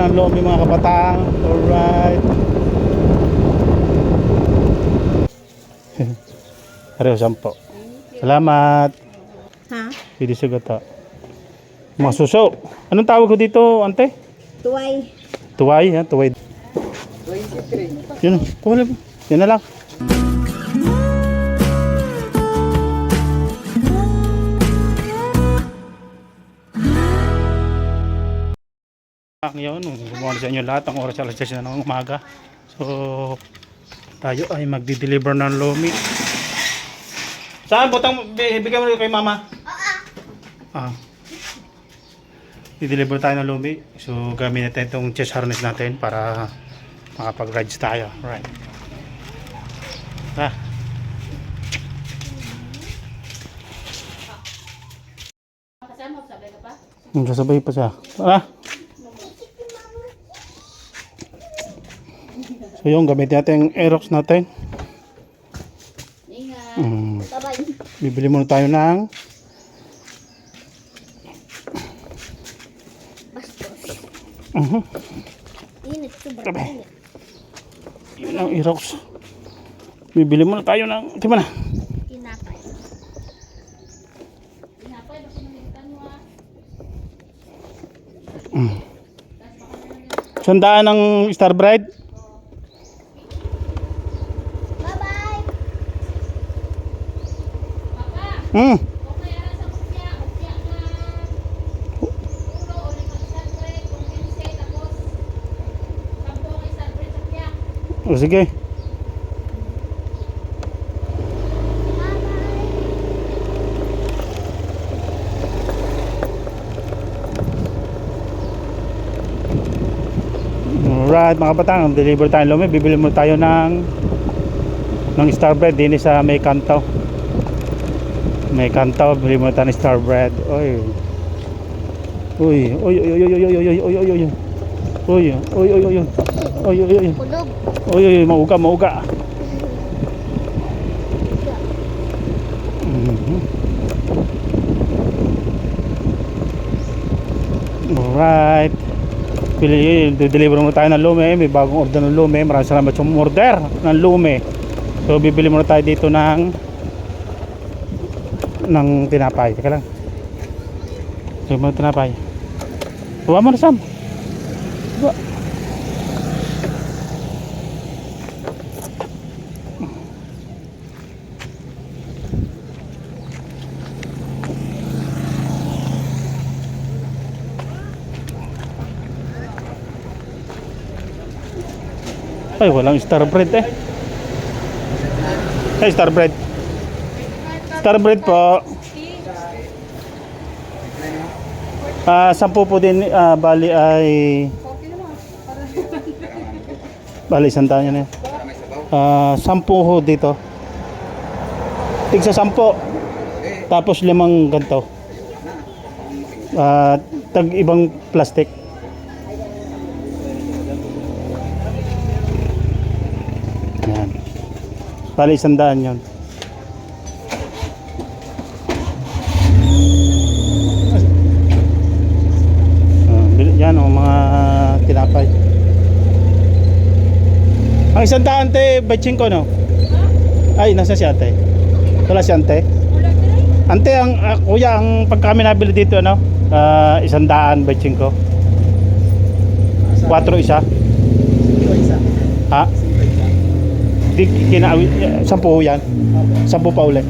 ng loob yung mga kabataan. Alright. Pareho 10. Salamat. Ha? Pwede sugat ha. Mga suso. Anong tawag ko dito, ante? Tuway. Tuway ha, tuway. 23. Yun, kuha na. Yun na lang. Yun, gumawa sa inyo lahat ang oras alas 10 na ng umaga. So, tayo ay magdi-deliver ng lumi. Saan? Butang, bigyan mo kay mama. I-deliver tayo ng lumi. So, gamit natin itong chest harness natin para makapag-rides tayo. Right. Sasabay pa siya. So yung gamitin natin yung Aerox natin. Bibili muna tayo ng yun ang Aerox. Bibili muna tayo ng ito na. Tinapay. Sandaan ng Starbright. Bye-bye. O sige. Alright mga batang, deliver tayo lumi. Bibili mo tayo ng Starbread din sa may kanto. May kanto, bibili mo tayo ng Starbread. Uy. Uy, uy, uy, uy, uy, uy, uy, uy, uy, uy, uy. Uy, uy, uy, uy, uy. Uy, uy, uy. Kulog. Uy, uy, mauga, mauga. Alright. Deliver mo tayo ng lume. May bagong order ng lume. Maraming salamat sa order ng lume. So bibili muna tayo dito ng tinapay. Teka lang. So muna tinapay. Huwag mo na Sam. Huwag. Ay, walang Starbread eh. Ay, Starbread. Starbread po. 10 po din. Bali ay... Bali, 100 yan eh. 10 ho dito. Tigsa 10. Tapos 5 ganito. Tag ibang plastic. Yan. Bali 100 yun. Yan o mga tinapay. Ang 100 ante, batching ko no? Ay, nasa si ate? Wala si ante? Ante, ang kuya, ang pag kami nabili dito ano? 100 batching ko. 4 isa? Ha? Di kinawi 10 yan. 10 pa ulit.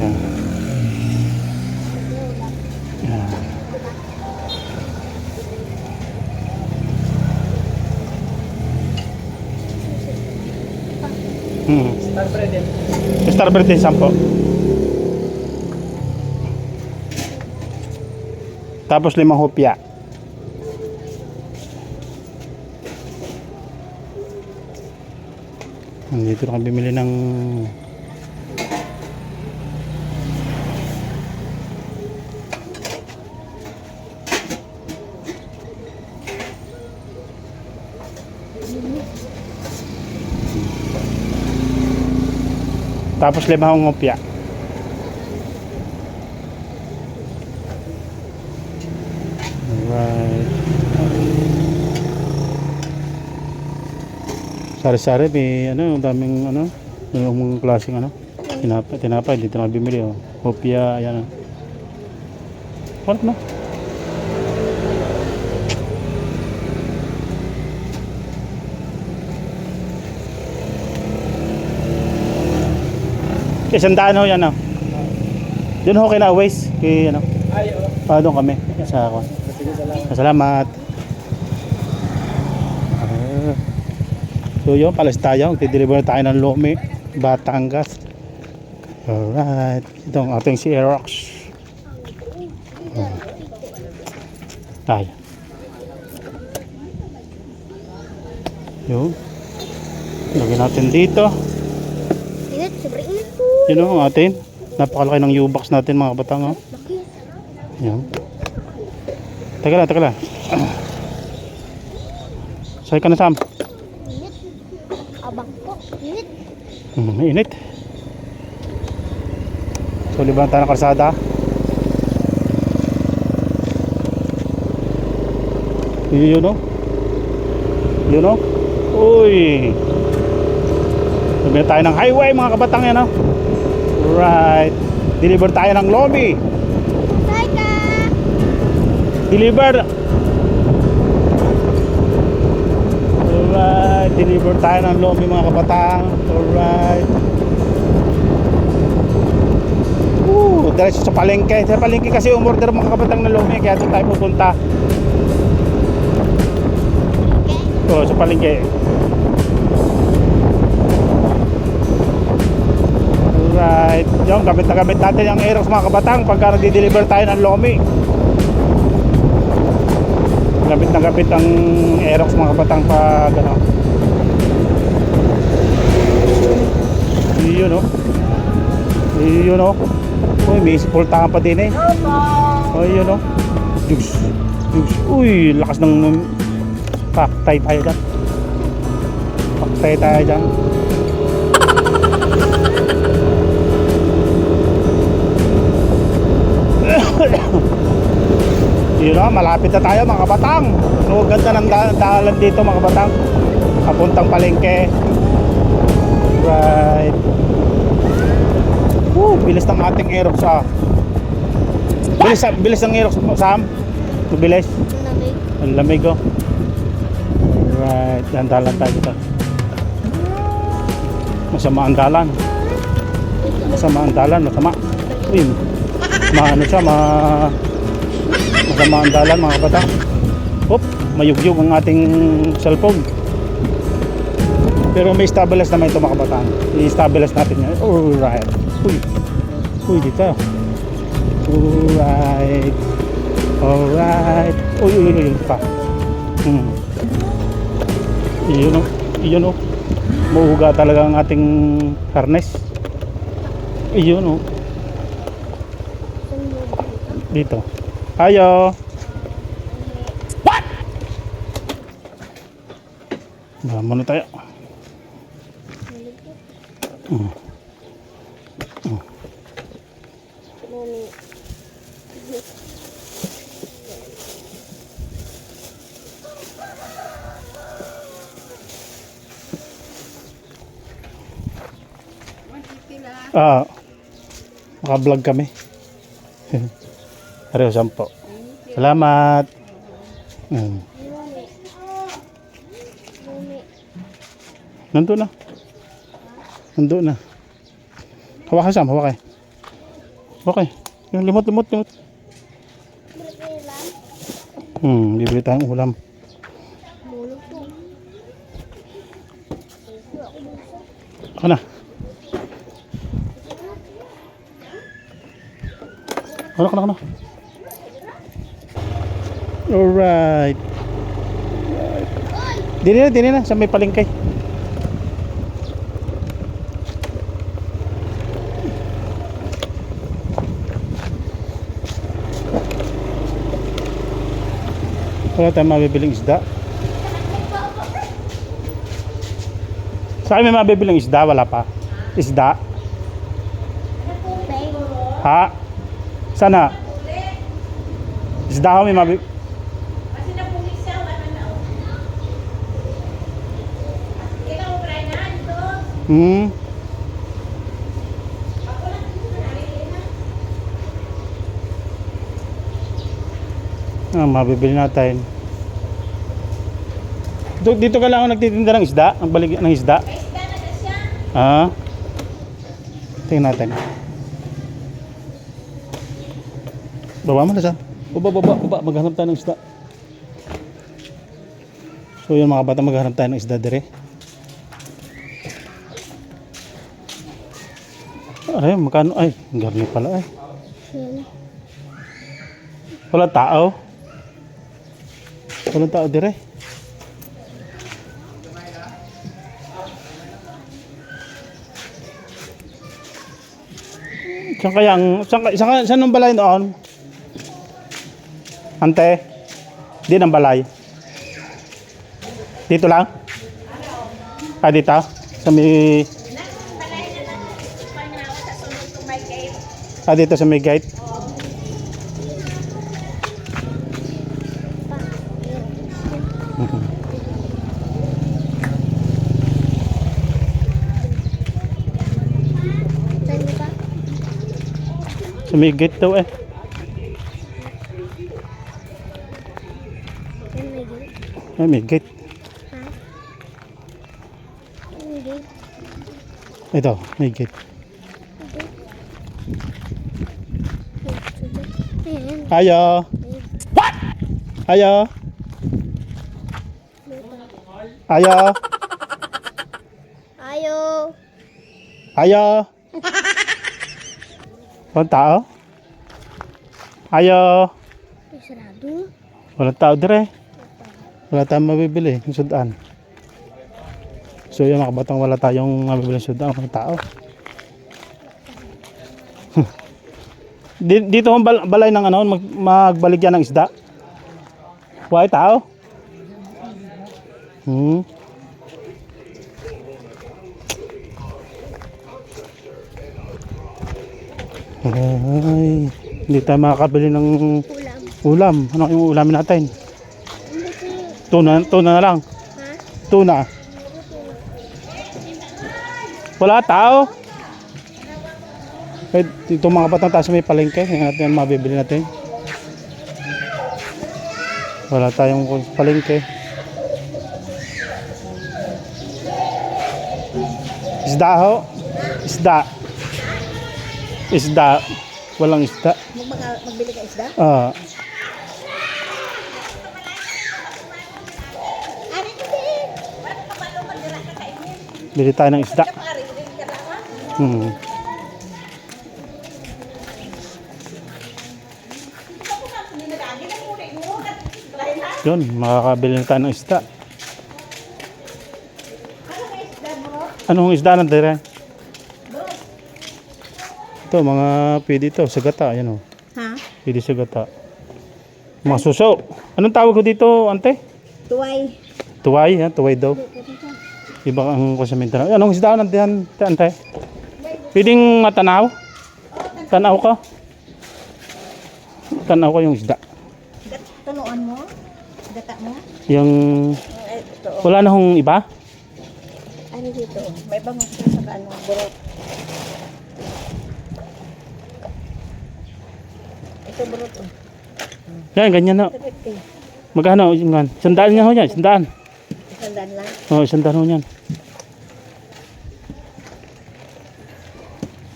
Yan. Yan. Starbread din. Starbread din 10. Tapos 5 hopya. Dito na kami bimili ng tapos 5 hopya. Alright. Sari-sari, may ano, daming ano, yung klaseng ano, tinapay, dito na bibili oh. Hopia, ayan. What na? Isang daan ho yan oh. Doon ho kina Waze, kay ano. Doon kami sa ako. Salamat. So yun, palas tayo. Magdi-deliver tayo ng Lome, Batangas. Alright. Ito ang ating si Aerox. Tayo. Yun. Lagyan natin dito. Init, sobrang init po. Yun ang atin. Napakalaki ng U-box natin mga kabatang. Oh. Yan. Teka lang. Sakay ka na, Sam. Init. Abang po. Init. Init. So, liban tayo ng kalsada. Yun o. Yun o. Uy. Sabi tayo ng highway mga kabatang yan o. Right. Deliver tayo ng Lome. Say ka. Deliver. Alright. Deliver tayo ng Lome mga kabatang. Alright. Diretso sa palengke. Sa palengke kasi umorder mga kabatang ng Lome. Kaya doon tayo pupunta. Oh, sa palengke. Alright. Yung gamit na gamit natin yung Aerox mga kabatang pagka nagdi-deliver tayo ng Lome. Gamit na gamit ang Aerox mga kabatang pag ano. Yun o. Yun o. Uy, may supportahan pa din eh. Oh, yun o. Juice. Uy, lakas ng paktay tayo dyan. Yun o, malapit na tayo mga kabatang. So, ganda ng dahalan dito mga kabatang. Papuntang palengke. Right. Bilis ng ating Aerox ah. Bilis ng Aerox Sam. Bilis. Lamig. Ang lamig oh. Alright, dalan tayo dito. Masama ang dalan. Masama. Uy, maano siya, masama ang dalan mga kabata. Hop, mayugyug ang ating cellphone. Pero may stabilize naman ito mga kabata. I-stabilize natin yan. Alright. Uy, dito. Alright. Uy, pa. Iyon o. Mauuga talaga ang ating harness. Iyon o. Dito. Ayo. What? Muna tayo. Maka-vlog kami. Pareho 10. Salamat. Nandun na. Hawak ka, Sam. Hawak ka. Yung limot. Bibili tayong ulam. Ako na. Ano. Alright. Dini na sa may palengke. Wala tayong mabibiling isda. Saan may mabibiling isda? Wala pa. Isda? Ha? Sana? Isda ko may mabibiling. Kasi napulis siya, wala na. Ikaw Hmm. Mabibili natin. Dito ka lang ako nagtitinda ng isda? Ang balik ng isda? Ah. Tingnan natin. Baba mo na sa. Baba. Maghanap tayo ng isda. So yun mga bata, maghanap tayo ng isda dire. Ay, magkano? Ay, garni pala ay. Wala tao. Walang tao dire. Saan ang balay noon? Ante? Di ng balay. Dito lang? Ah, dito? Sa may... Ah, dito sa may gate? Saan ka pa? Sa may gate daw eh. Saan may gate? Ay, may gate. Ha? Saan may gate? Ito, may gate. Ayan. Ayo. Ayo. Ayo. Ayo. Ayo. Walang tao? Ayo. Ay, sarado. Walang tao dire. Wala tayong mabibili ng sudan. So yun mga kabatang, wala tayong mabibili ng sudan. Walang tao. Dito ang balay ng ano, magbaligyan ng isda. Wala tao? Ay, hindi tayo makakabili ng Ulam. ulam. Ano yung ulamin natin? Tuna na lang. Ha? Tuna. Wala tao. Eh, itong mga batang taas may palengke. Yung natin mabibili natin. Wala tayong palengke. Isda ho. Isda. Isda. Walang isda. Magbili ka isda? Ah. Bili tayo ng isda. Yun, makakabili na tayo ng isda. Anong isda na dire? Ito, mga pwede ito, sagata, yan o. Ha? Pwede sagata. Mga suso. Anong tawag ko dito, ante? Tuway. Tuway, ha? Tuway daw. Iba ang kusaminta na. Anong isda nandiyan, ante? Pwedeng matanaw? Tanaw ka? Tanaw ko yung isda. Tunuan mo? Gata mo? Yung... Ito. Wala na hong iba? Ano dito? May bangus na sa ano, burot. Ito burot. Yan, ganyan na. 50. Magkano? Sandaan nga ho yan, sandaan. Sandaan lang. Oo, sandaan ho yan.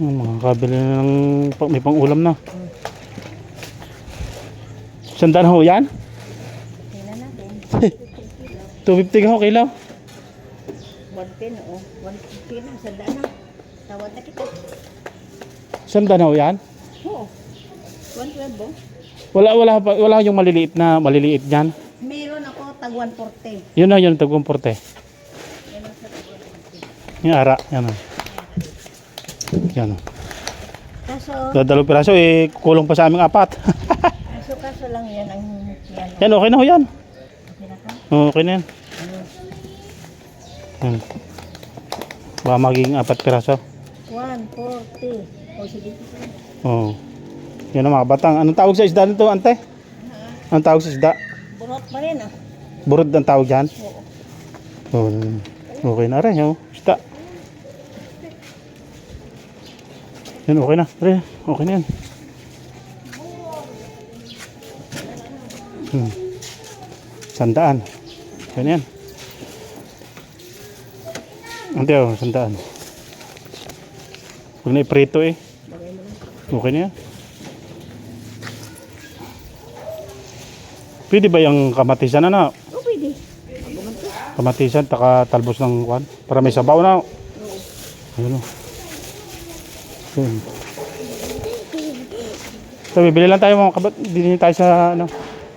Makakabili na ng may pang-ulam na. Sandaan ho yan? Tingnan natin. 250 ka ho kilo? 110 o. 150 na. Sandaan na. Tawad na kita. Sandaan ho yan? Oo. 112 o. Wala yung maliliit diyan. Meron ako tag 140. Yun na yun, tagong porte. Yan ang sa tag 140. Yung ara, yan o. Yan o. Kaso, Dadalawang piraso, kulong pa sa aming 4. kaso lang yan ang yan. Yan, okay na ho yan. Pinaka. Okay na yan. Yan. Baka magiging 4 piraso. 140. O sige. Oo. Yan ang mga batang. Anong tawag sa isda nito, ante? Anong tawag sa isda? Burot pa rin ah. Burod ang tawag dyan? Oo. Oo. Okay na rin, oh. Isda. Yan, okay na. Pre, okay na yan. Sandaan. Okay na yan. Hindi oh, sandaan. Huwag na iprito eh. Okay na yan. Pwede ba yung kamatisan na? Oh, pwede. Kamatisan, taka talbos ng kwan. Para may sabaw na. Ayun o. Ayun. So, bibili lang tayo mga kabat. Bibili tayo sa ano,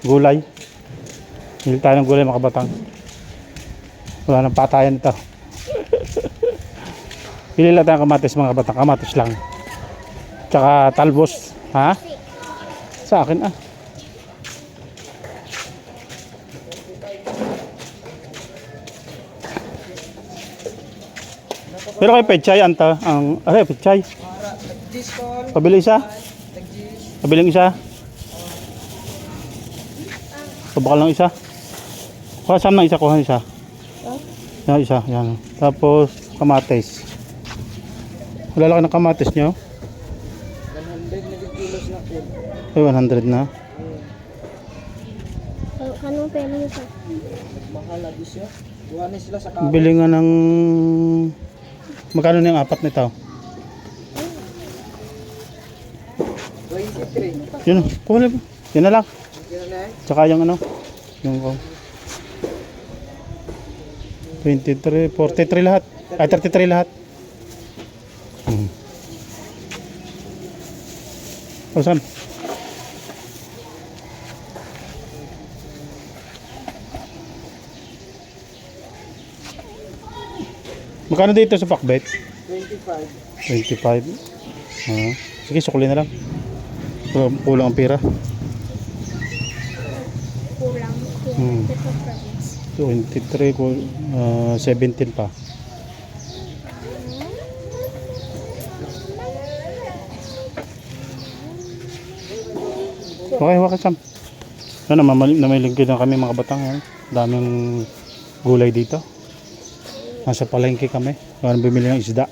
gulay. Bibili tayo ng gulay mga kabatang. Wala nang patayan ito. Bili lang tayo ng kamatis mga kabatang. Kamatis lang. Tsaka talbos. Ha? Sa akin ah. Pero kay pechay anta ang pechay. Pabili isa. Pabiling isa. Pabakal lang isa. Kuha saan ng isa, kuha isa. Yan isa, yan. Tapos kamatis. Wala lang ng kamatis nyo. 100 na kilos na po. Ay 100 na. Anong pera niyo pa? Mahal lagi siya. Kuha na sila sa kawan. Bili nga ng magkano na yung apat nito? 23. Yun, kuha na. Yan na lang. Kaya na eh. Tsaka yung ano, yung 23, 43 lahat. Ay 33 lahat. O saan? Magkano dito sa pakbet? 25. 25. Sige, sukli na lang. Kulang ang pera. Kulang. Hmm. 23, 17 pa. Okay, okay, Sam. Ano, namilingkid na kami mga batang. Daming gulay dito. Nasa palengke kami. Kaya bumili ng isda.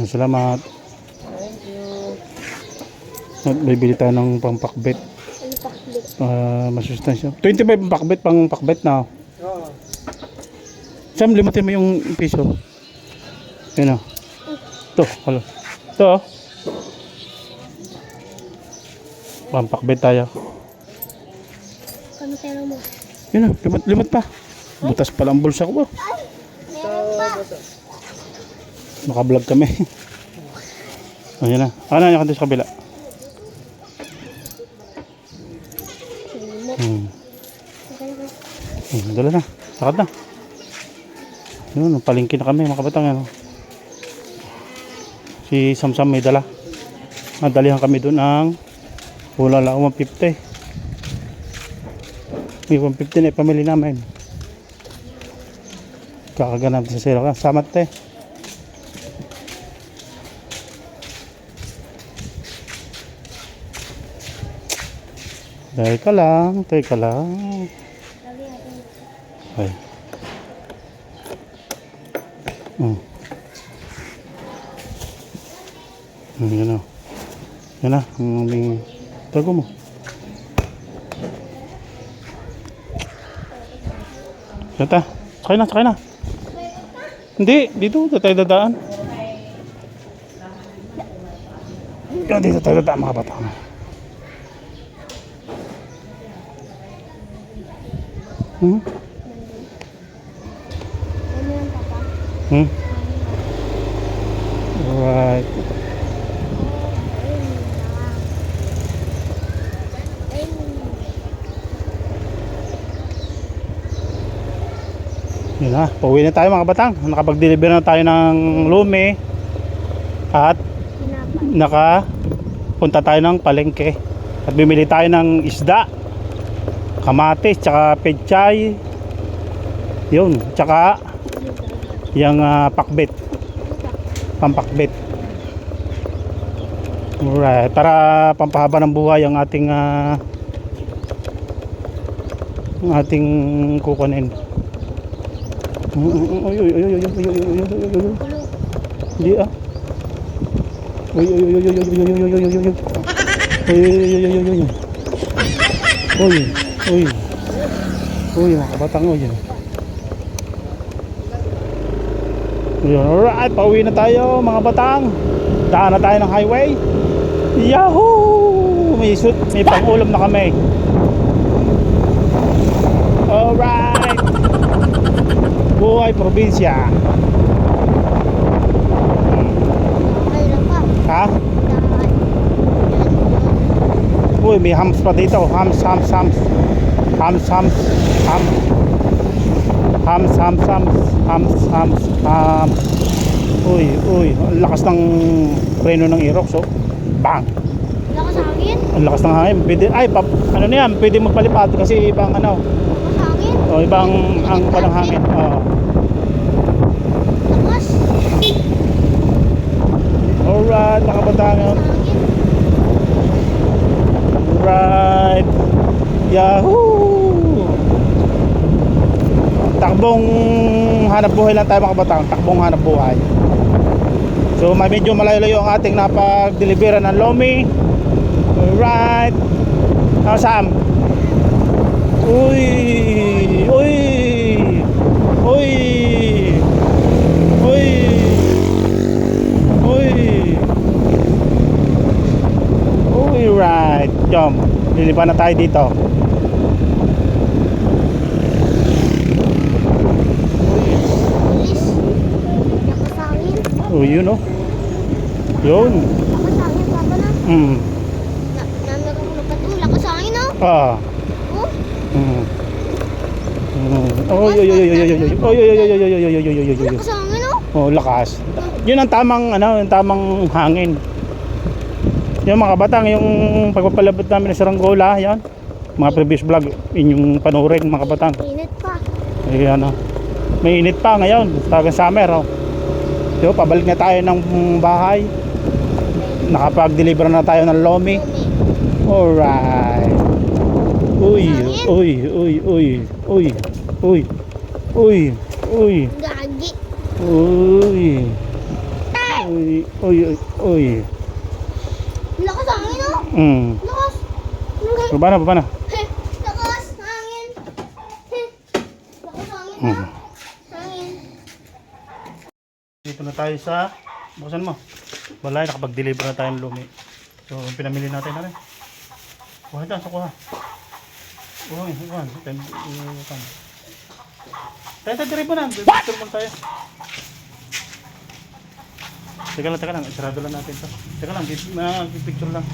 Salamat. Thank you. At bibili tayo ng pampakbet. Ano pakbit? Masustansya. 25 ang pakbet, pang pakbet na. Oo. Sam, limutin mo yung piso. Yun o. Ito, halo. Ito o. Pampakbet tayo. Ano pera mo? Yun o, limot pa. Butas pala ang bulsa ko. Ito, basta. Naka-vlog kami. Ayun na. Ano yan sa kabila? Dala na. Sakad na. Yun, palingkin na kami mga kabatang. Ano. Si Samsam may dala. Nadalihan kami doon ng wala lang 150. May 150 na ipamili namin. Kakaganap sa zero ka. Samat te. Teka lang, teka lang. Ay. Yan na. Yan na, ang aming tago mo. Sata, sakay na, sakay na. Hindi, dito tayo dadaan. Dito tayo dadaan mga bata. Hmm? Ano yan, papa? Hmm? Alright. Yun na, pauwi na tayo mga batang. Nakapag-deliver na tayo ng lume. At nakapunta tayo ng palengke. At bumili tayo ng isda, kamatis, tsaka pechay. Yun, tsaka yung pakbet. Pampakbet. Alright, para pampahaba ng buhay ang ating ang ating kukunin. Uy, uy, uy, uy, uy, uy, uy, uy, uy, uy, uy, uy, uy. Hindi ah. Uy, uy, uy, uy, uy, uy, uy, uy, uy, uy, uy, uy, uy. Uy, uy, uy, uy, uy, uy, uy. Uy, uy. Uy, mga kabatang uy. Yun, alright, pauwi na tayo mga batang. Daan na tayo ng highway. Yahoo! May pang-ulam na kami. Alright. Buhay probinsya. Ha? Uy, may hams pa dito. Hams. Hams. Uy, ang lakas ng preno ng Aerox, oh. Bang! Lakas hangin? Ang lakas ng hangin. Pwede, ano na yan, pwede magpalipad kasi ibang ano, Lakas hangin? o ibang ang panang hangin. Lakas? Alright, mga batangan. Hangin? Alright. Yahoo! Takbong hanap buhay lang tayo mga batang. Takbong hanap buhay. So medyo malayo-layo ang ating napag-delivera ng lomi. Alright. Sam. Uy! Uy! Uy! Uy! Uy! Uy, right. Jom. Lilipan na tayo dito. Bilis. Lakas hangin? Oh, yun oh. Yun. Lakas hangin, papa na. Namirulo pa to. Lakas hangin, oh. Ah. Oh. Oy, oy, oy, oy, oy, oy, oy, oy, oy, oy, oy, oy, oy, oy, oy, oy, oy. Lakas hangin, oh. Oh, lakas. Yun ang tamang yung tamang hangin. Yung mga batang, yung pagpapalabot namin sa Saranggola, yan. Mga previous vlog, inyong panuring mga batang. Init pa. Eh, ano, may init pa ngayon, tagang summer, oh. So, pabalik na tayo ng bahay. Nakapag-deliver na tayo ng lomi. Alright. Uy, uy, uy, uy, uy, uy, uy, uy, Gagi. uy, uy, uy, uy. Lakas hangin, oh. Lakas. Baba na, baba na. Lakas hangin. Lakas hangin, Hmm. hangin. Dito na tayo sa, buksan mo. Wala, nakapag-deliver na tayo ng lumi. So, pinamili natin na rin. Kuha dyan, kuha. Kuha. Tayo, diri po na. Picture mo tayo. Teka lang. Isarado lang natin to. Teka lang, picture lang.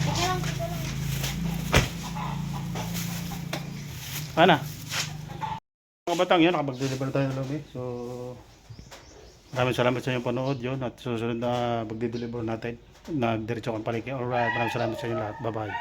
Ana? Mga batang yun, nakapag-deliver na tayo ng lumi. So, maraming salamat sa inyong panood yun. At susunod na magdi-deliver natin. Nagdiretso kang palengke. Alright, maraming salamat sa inyo lahat. Bye-bye.